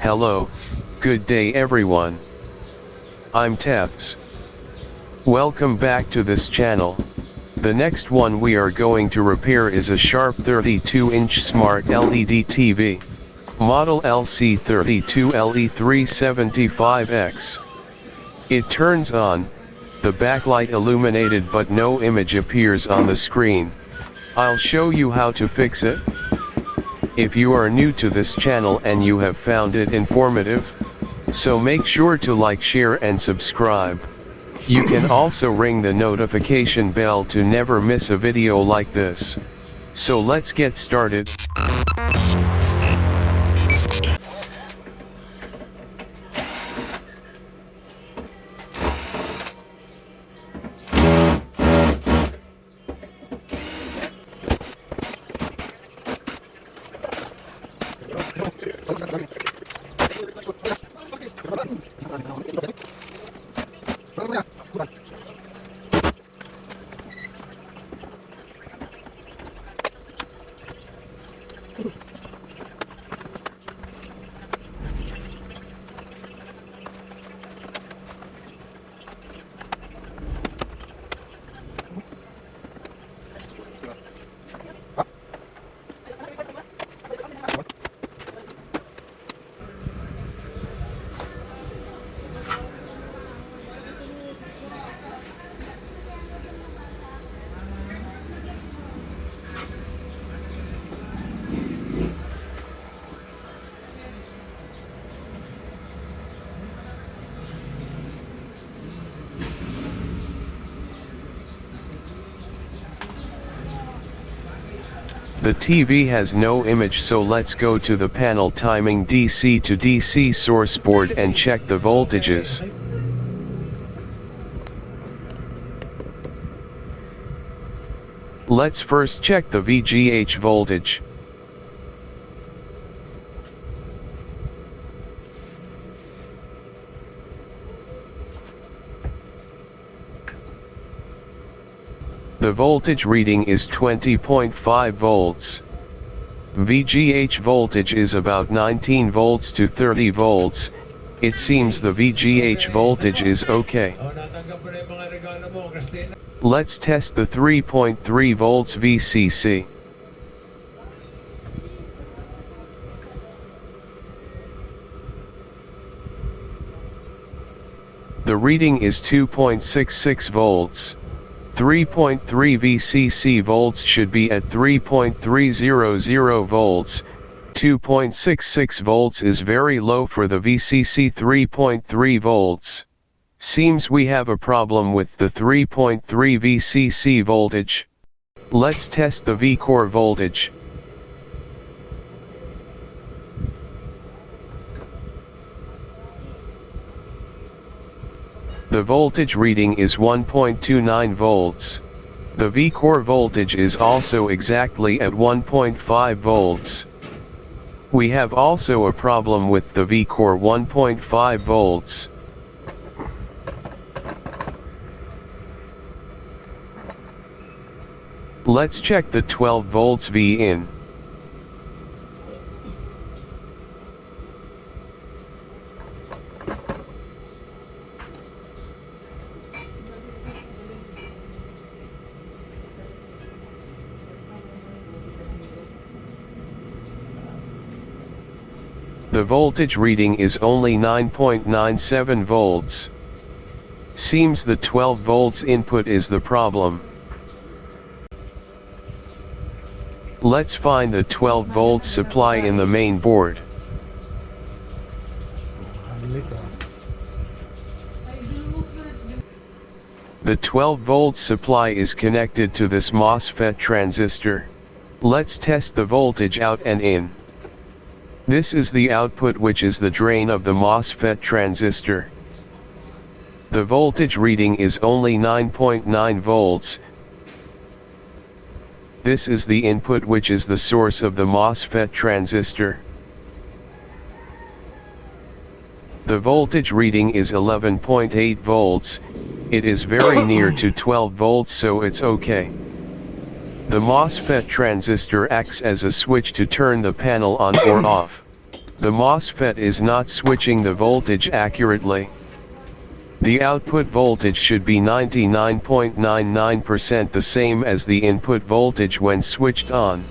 Hello, good day everyone. I'm Tevs. Welcome back to this channel. The next one we are going to repair is a Sharp 32-inch Smart LED TV. Model LC32LE375X. It turns on, the backlight illuminated but no image appears on the screen. I'll show you how to fix it. If you are new to this channel and you have found it informative, so make sure to like, share and subscribe. You can also ring the notification bell to never miss a video like this. So let's get started. The TV has no image, so let's go to the panel timing DC to DC source board and check the voltages. Let's first check the VGH voltage. The voltage reading is 20.5 volts. VGH voltage is about 19 volts to 30 volts. It seems the VGH voltage is okay. Let's test the 3.3 volts VCC. The reading is 2.66 volts. 3.3 VCC volts should be at 3.300 volts. 2.66 volts is very low for the VCC 3.3 volts. Seems we have a problem with the 3.3 VCC voltage. Let's test the V-core voltage. The voltage reading is 1.29 volts. The V-core voltage is also exactly at 1.5 volts. We have also a problem with the V-core 1.5 volts. Let's check the 12 volts V-in. The voltage reading is only 9.97 volts. Seems the 12 volts input is the problem. Let's find the 12 volts supply in the main board. The 12 volts supply is connected to this MOSFET transistor. Let's test the voltage out and in. This is the output, which is the drain of the MOSFET transistor. The voltage reading is only 9.9 volts. This is the input, which is the source of the MOSFET transistor. The voltage reading is 11.8 volts. It is very near to 12 volts, so it's okay. The MOSFET transistor acts as a switch to turn the panel on or off. The The MOSFET is not switching the voltage accurately. The output voltage should be 99.99% the same as the input voltage when switched on.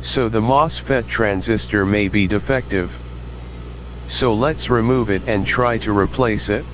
So the MOSFET transistor may be defective. So let's remove it and try to replace it.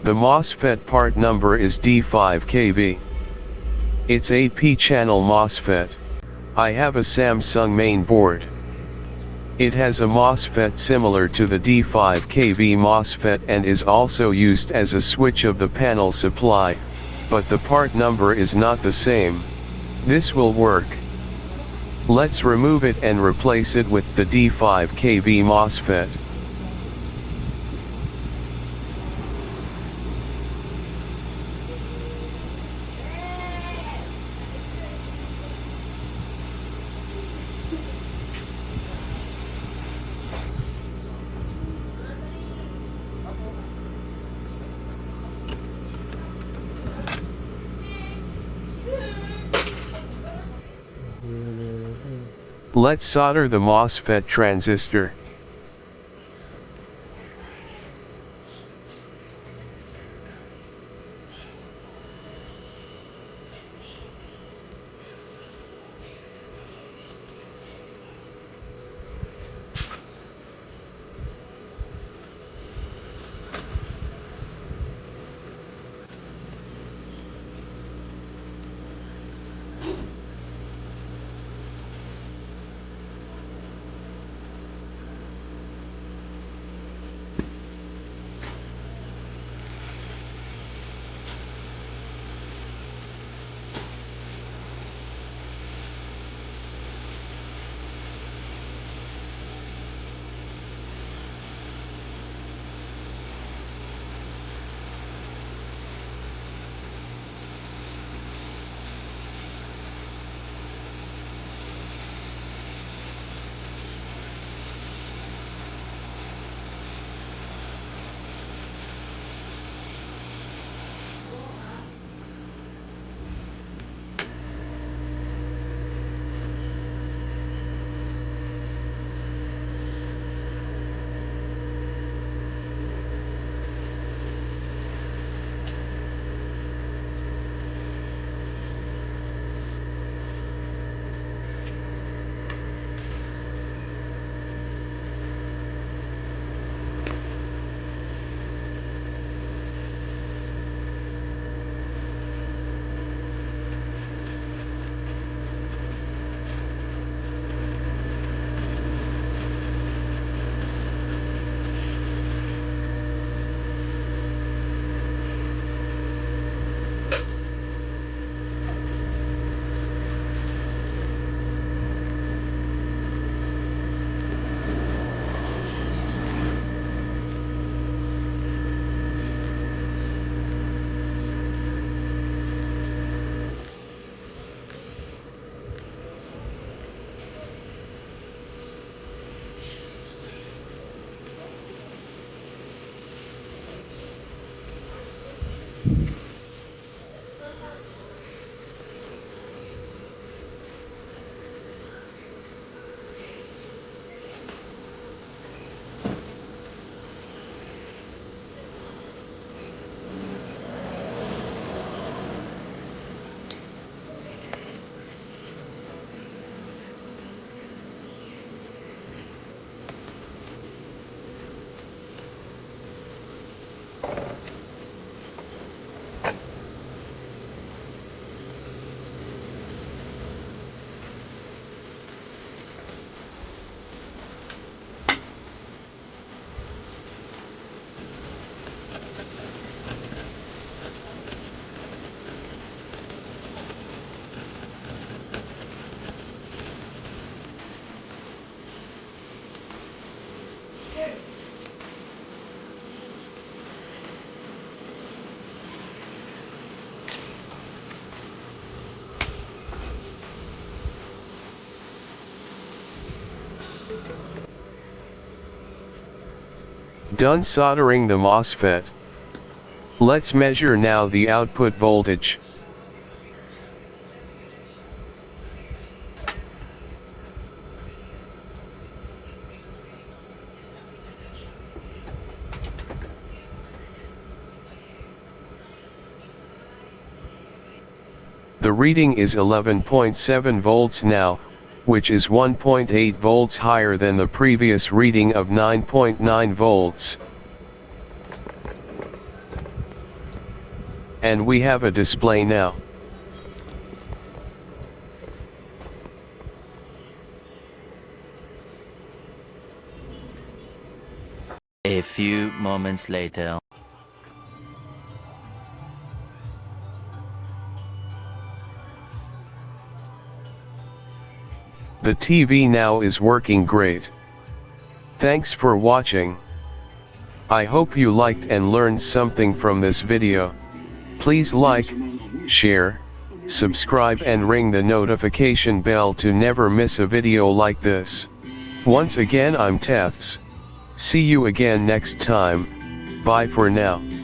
The MOSFET part number is D5KB. It's a P-channel MOSFET. I have a Samsung main board. It has a MOSFET similar to the D5KB MOSFET and is also used as a switch of the panel supply, but the part number is not the same. This will work. Let's remove it and replace it with the D5KB MOSFET. Let's solder the MOSFET transistor. Done soldering the MOSFET. Let's measure now the output voltage. The reading is 11.7 volts now, which is 1.8 volts higher than the previous reading of 9.9 volts. And we have a display now. A few moments later. The TV now is working great. Thanks for watching. I hope you liked and learned something from this video. Please like, share, subscribe and ring the notification bell to never miss a video like this. Once again I'm Tefs. See you again next time. Bye for now.